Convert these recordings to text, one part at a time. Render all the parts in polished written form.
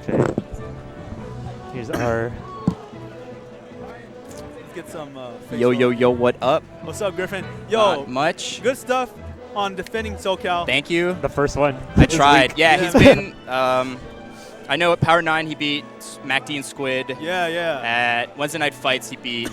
Okay. Here's our. Let's get some. Yo, what up? What's up, Griffin? Yo, Not much. good stuff on defending SoCal. Thank you. The first one. I tried. Yeah, Yeah, he's man. been. I know at Power 9 he beat MacD and Squid. Yeah. At Wednesday Night Fights he beat.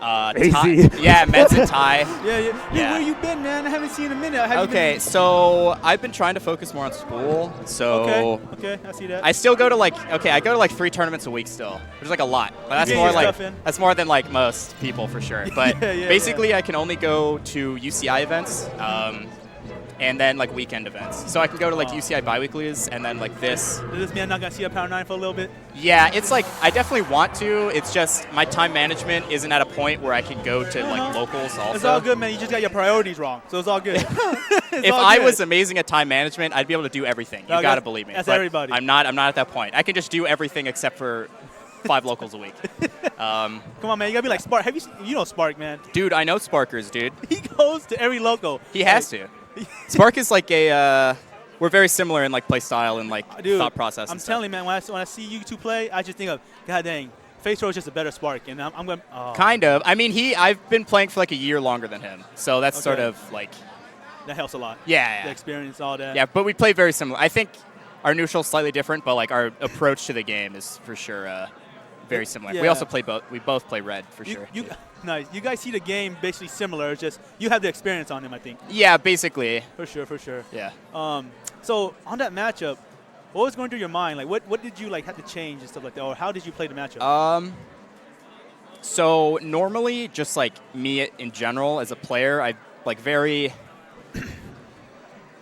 AZ. Yeah, Mets and Ty. Yeah. Yeah. Where you been, man? I haven't seen you in a minute. Okay, so I've been trying to focus more on school. So Okay, I see that. I still go to I go to 3 tournaments a week still. There's like a lot. But that's You get more your like stuff in. that's more than like most people for sure. But Yeah, basically I can only go to UCI events. And then like weekend events. So I can go to like UCI biweeklies and then like this. Is this man not gonna see a Power 9 for a little bit? Yeah, it's like I definitely want to. It's just my time management isn't at a point where I can go to like locals also. It's all good, man. You just got your priorities wrong, so it's all good. If I was amazing at time management, I'd be able to do everything. You gotta believe me. That's But everybody. I'm not at that point. I can just do everything except for 5 locals a week. Come on, man. You gotta be like Spark. You know Spark, man? Dude, I know Sparkers, dude. He goes to every local. He has to. Spark is like a. We're very similar in like play style and like Dude, thought process. I'm telling you, man. When I see you two play, I just think of, God dang, Faceroll is just a better Spark, and I'm going. Oh. Kind of. I mean, I've been playing for like a year longer than him, so that's sort Okay. of like. That helps a lot. Yeah. The experience, all that. Yeah, but we play very similar. I think our neutral's slightly different, but like our approach to the game is for sure very similar. We Yeah. also play both. We both play red for sure. Nice. You guys see the game basically similar. It's just you have the experience on him, I think. Yeah, basically. For sure. Yeah. So on that matchup, what was going through your mind? Like, what did you like have to change and stuff like that, or how did you play the matchup? So normally, just like me in general as a player, I like very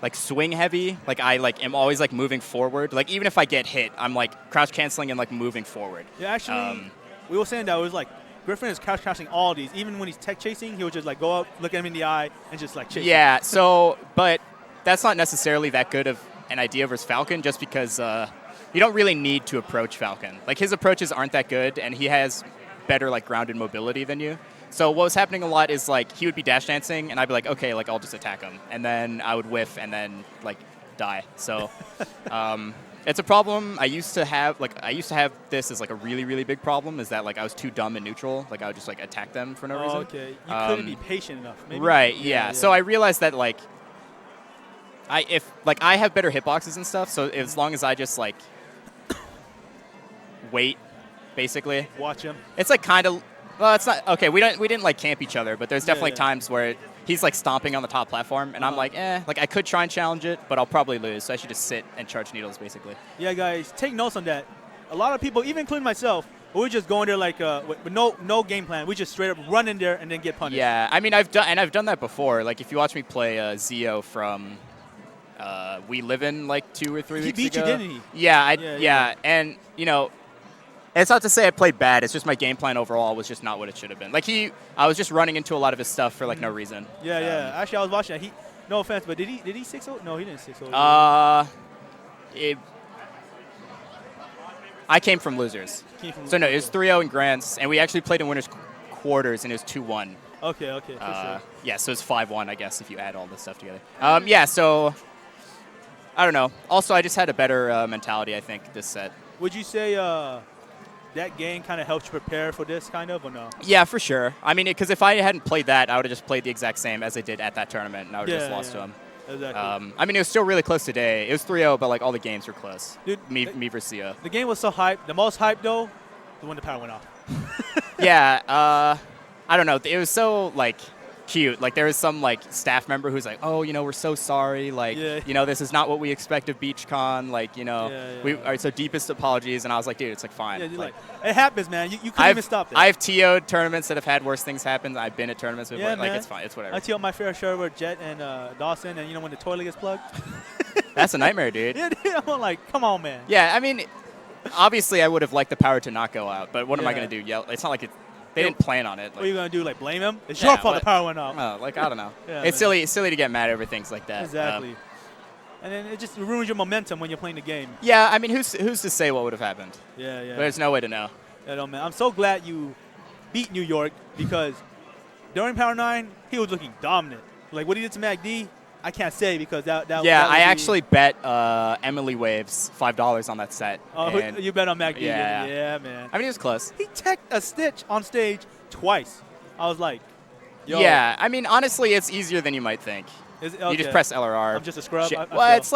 like swing heavy. Like I like am always like moving forward. Like even if I get hit, I'm like crouch canceling and like moving forward. Yeah, actually, we were saying that it was like Griffin is crouch crashing all these. Even when he's tech chasing, he would just like go up, look at him in the eye, and just like chase. Yeah. So, but that's not necessarily that good of an idea versus Falcon, just because you don't really need to approach Falcon. Like his approaches aren't that good, and he has better like grounded mobility than you. So what was happening a lot is like he would be dash dancing, and I'd be like, okay, like I'll just attack him, and then I would whiff, and then like die. So it's a problem. I used to have this as like a really really big problem. Is that like I was too dumb in neutral. Like I would just like attack them for no reason. Okay. You couldn't be patient enough. Maybe? Right. Yeah. So I realized that like I have better hitboxes and stuff. So as long as I just like wait, basically. Watch him. It's like kind of. Well, it's not okay. We didn't like camp each other, but there's definitely yeah. times where he's like stomping on the top platform, and I'm like, like I could try and challenge it, but I'll probably lose. So I should just sit and charge needles, basically. Yeah, guys, take notes on that. A lot of people, even including myself, we're just going there like with no game plan. We just straight up run in there and then get punished. Yeah, I mean I've done that before. Like if you watch me play Zio from We Live In like 2 or 3 weeks ago. He beat you, didn't he? Yeah, and you know. It's not to say I played bad. It's just my game plan overall was just not what it should have been. Like I was just running into a lot of his stuff for like no reason. Yeah. Actually, I was watching that. No offense, but did he 6-0? No, he didn't 6-0. I came from losers. So no, it was 3-0 in grants, and we actually played in winners quarters, and it was 2-1. Okay, for sure. Yeah, so it's 5-1, I guess, if you add all this stuff together. Yeah, so I don't know. Also, I just had a better mentality, I think, this set. Would you say that game kind of helped you prepare for this, kind of, or no? Yeah, for sure. I mean, because if I hadn't played that, I would have just played the exact same as I did at that tournament, and I would have just lost to him. Exactly. I mean, it was still really close today. It was 3-0, but like all the games were close. Dude, me versus Sia. The game was so hyped. The most hyped, though, the when the power went off. Yeah, I don't know. It was so like cute. Like there was some like staff member who's like, "Oh, you know, we're so sorry. Like, you know, this is not what we expect of Beachcon. Like, you know, we are so deepest apologies." And I was like, "Dude, it's like fine. Yeah, like, it happens, man. You couldn't even stop that. I've TO'd tournaments that have had worse things happen. I've been at tournaments before. Yeah, like man. it's fine. It's whatever. I TO'd my fair share with Jet and Dawson, and you know when the toilet gets plugged. That's a nightmare, dude. Yeah, dude, I'm like, come on, man. Yeah, I mean, obviously I would have liked the power to not go out, but what am I going to do? Yell? It's not like they didn't plan on it. Like, what are you going to do, like blame him? It's your fault the power went off. No, like, I don't know. Yeah, it's silly to get mad over things like that. Exactly. And then it just ruins your momentum when you're playing the game. Yeah, I mean, who's to say what would have happened? Yeah. There's no way to know. Yeah, no, man. I'm so glad you beat New York because during Power 9, he was looking dominant. Like what he did to MacD, I can't say because that Yeah, that would I be- actually bet Emily Waves $5 on that set. Oh, and you bet on Mac Deegan. Yeah. Yeah, man. I mean, it was close. He teched a Stitch on stage twice. I was like, yo. Yeah, I mean, honestly, it's easier than you might think. You Okay. just press LRR. I'm just a scrub. Shit. I Well, feel. it's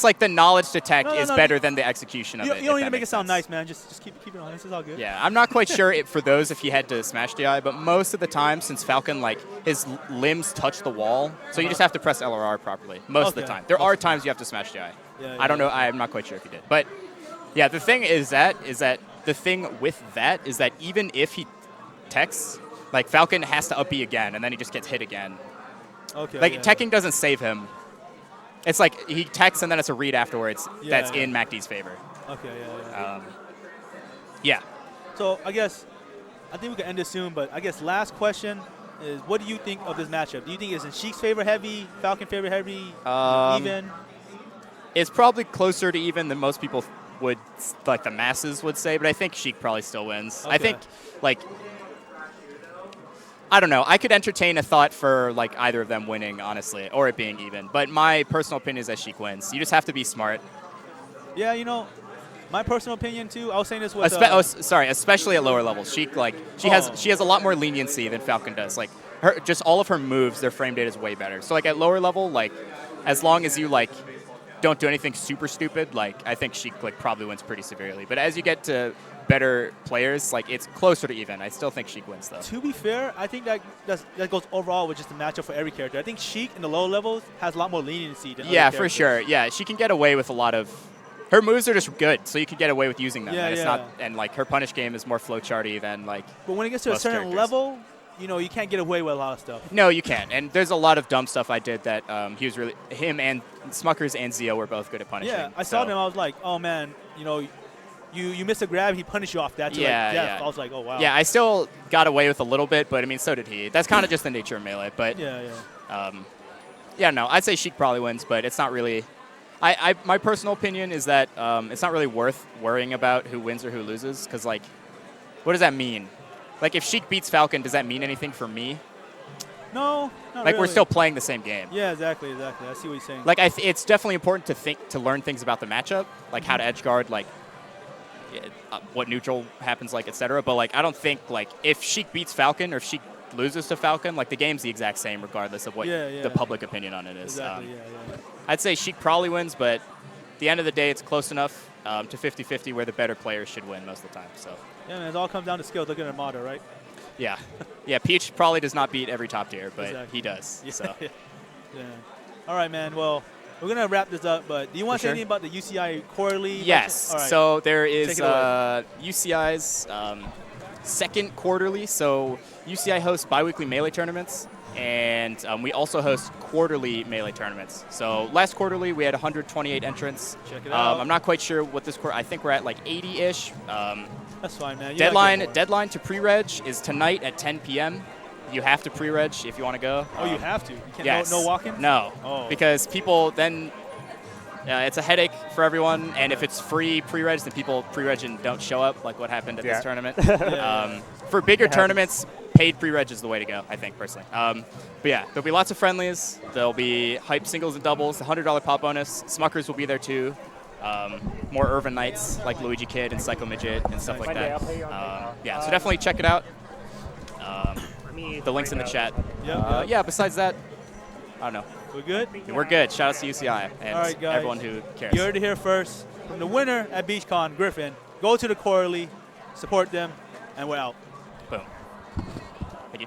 like the knowledge detect No, no, is no, better than the execution of You it. don't if need to that make it makes sound sense. nice, man. Just keep it on. This is all good. Yeah, I'm not quite sure for those if he had to smash DI, but most of the time, since Falcon, like, his limbs touch the wall, so you just have to press LRR properly most of the Okay. time. There are times you have to smash DI. Yeah, I don't know. I'm not quite sure if he did. But, yeah, the thing is that the thing with that is that even if he techs, like, Falcon has to up B again, and then he just gets hit again. Okay. Like, yeah, teching doesn't save him. It's like he techs and then it's a read afterwards that's yeah. in MacD's favor. Okay. Yeah. Yeah. So I think we can end this soon. But I guess last question is, what do you think of this matchup? Do you think it's in Sheik's favor heavy, Falcon favor heavy, even? It's probably closer to even than most people would, like the masses would say, but I think Sheik probably still wins. I Okay. think, like, I don't know. I could entertain a thought for like either of them winning, honestly, or it being even. But my personal opinion is that Sheik wins. You just have to be smart. Yeah, my personal opinion too. I was saying this with. Especially at lower levels. Sheik, like, she has a lot more leniency than Falcon does. Like, just all of her moves, their frame data is way better. So like at lower level, like, as long as you like don't do anything super stupid, like, I think Sheik like probably wins pretty severely. But as you get to better players, like, it's closer to even. I still think Sheik wins though. To be fair, I think that goes overall with just the matchup for every character. I think Sheik in the lower levels has a lot more leniency than Yeah, other for characters. sure. Yeah, she can get away with a lot of. Her moves are just good, so you can get away with using them. Yeah, and it's yeah. not, and like her punish game is more flowcharty than like. But when it gets to a most certain characters. level, you can't get away with a lot of stuff. No, you can't. And there's a lot of dumb stuff I did that him and Smuckers and Zio were both good at punishing. Yeah, I saw them. I was like, oh man, you missed a grab, he punished you off that to Yeah, like death. yeah. I was like, oh wow. Yeah, I still got away with a little bit, but I mean, so did he. That's kind of just the nature of Melee. But Yeah. No, I'd say Sheik probably wins, but it's not really. My personal opinion is that it's not really worth worrying about who wins or who loses, because like, what does that mean? Like, if Sheik beats Falcon, does that mean anything for me? No, not Like, we're really. still playing the same game. Yeah, exactly. I see what you're saying. Like, it's definitely important to learn things about the matchup, like how to edge guard, like what neutral happens, like, etc. But like, I don't think like if Sheik beats Falcon or if Sheik loses to Falcon, like the game's the exact same regardless of what the public opinion on it is. Exactly. Yeah. I'd say Sheik probably wins, but at the end of the day, it's close enough to 50-50 where the better players should win most of the time. So. Yeah, man. It all comes down to skills. Look at Armada, right? Yeah. Yeah, Peach probably does not beat every top tier, but Exactly. he does. Yeah. So. Yeah. All right, man. Well, we're gonna wrap this up. But do you want to say sure. anything about the UCI quarterly? Yes. All right. So there is Take it away. UCI's second quarterly. So UCI hosts biweekly Melee tournaments, and we also host quarterly Melee tournaments. So last quarterly we had 128 entrants. Check it out. I'm not quite sure what this quarter. I think we're at like 80-ish. That's fine, man. Deadline to pre-reg is tonight at 10 p.m. You have to pre-reg if you want to go. Oh, you have to. You can't. Yes. No walk-ins. No. Oh. Because people then. It's a headache for everyone, and if it's free pre-reg, then people pre-reg and don't show up, like what happened at this tournament. For bigger tournaments, paid pre-reg is the way to go, I think, personally. But yeah, there'll be lots of friendlies. There'll be hype singles and doubles, the $100 pop bonus. Smuckers will be there too. More Irvin Knights like Luigi Kid and Psycho Midget and stuff like that. Yeah, so definitely check it out. The link's in the chat. Yep. Yeah, besides that, I don't know. We're good. We're good. Shout out to UCI and All right, guys. everyone who cares. You heard it here first from the winner at Beachcon, Griffin. Go to the quarterly, support them, and we're out. Boom. Thank you.